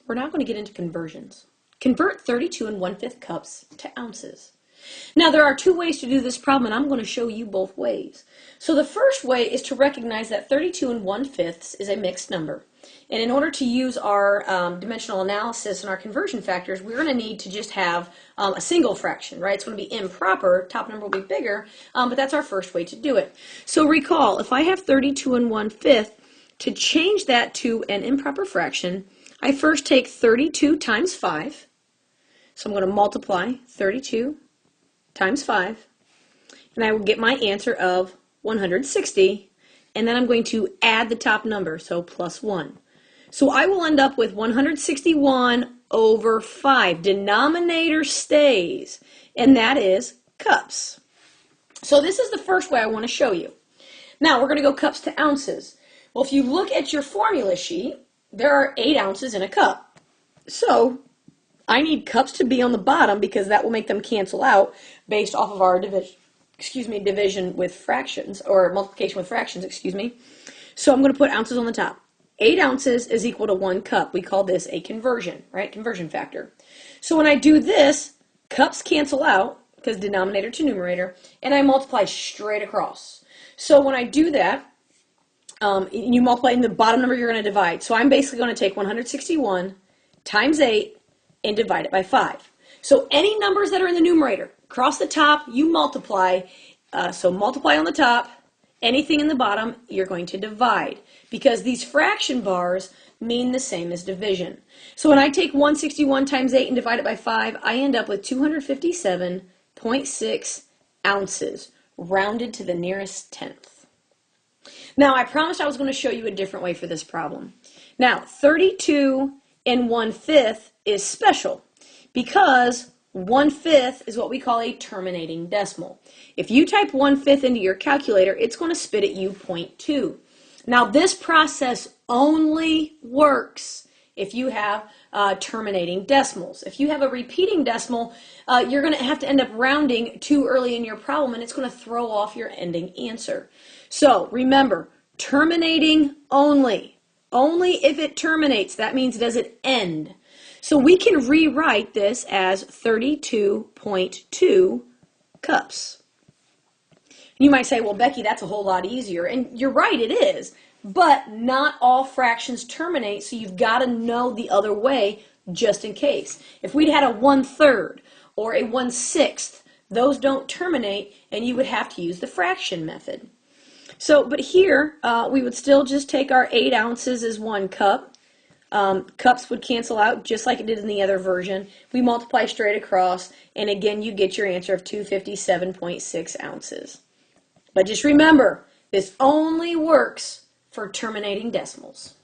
we're now going to get into conversions. Convert 32 1/5 cups to ounces. Now there are two ways to do this problem, and I'm going to show you both ways. So the first way is to recognize that 32 1/5 is a mixed number. And in order to use our dimensional analysis and our conversion factors, we're going to need to just have a single fraction, right? It's going to be improper, top number will be bigger, but that's our first way to do it. So recall, if I have 32 1/5, to change that to an improper fraction, I first take 32 times 5. So I'm going to multiply 32 times 5, and I will get my answer of 160, and then I'm going to add the top number, so plus 1. So I will end up with 161 over 5. Denominator stays, and that is cups. So this is the first way I want to show you. Now we're going to go cups to ounces. Well, if you look at your formula sheet, there are 8 ounces in a cup. So I need cups to be on the bottom because that will make them cancel out based off of our division with fractions, or multiplication with fractions, So I'm going to put ounces on the top. 8 ounces is equal to 1 cup. We call this a conversion, right? Conversion factor. So when I do this, cups cancel out because denominator to numerator, and I multiply straight across. So when I do that, you multiply in the bottom number you're going to divide. So I'm basically going to take 161 times 8 and divide it by 5. So any numbers that are in the numerator, across the top, you multiply. So multiply on the top. Anything in the bottom, you're going to divide, because these fraction bars mean the same as division. So when I take 161 times 8 and divide it by 5, I end up with 257.6 ounces, rounded to the nearest tenth. Now, I promised I was going to show you a different way for this problem. Now, 32 1/5 is special because 1/5 is what we call a terminating decimal. If you type 1/5 into your calculator, it's going to spit at you 0.2. Now, this process only works if you have terminating decimals. If you have a repeating decimal, you're going to have to end up rounding too early in your problem, and it's going to throw off your ending answer. So remember, terminating only. Only if it terminates. That means does it end? So we can rewrite this as 32.2 cups. You might say, well, Becky, that's a whole lot easier. And you're right, it is. But not all fractions terminate, so you've got to know the other way just in case. If we'd had a 1/3 or a 1/6, those don't terminate, and you would have to use the fraction method. So, but here, we would still just take our 8 ounces as 1 cup. Cups would cancel out just like it did in the other version. We multiply straight across, and again, you get your answer of 257.6 ounces. But just remember, this only works for terminating decimals.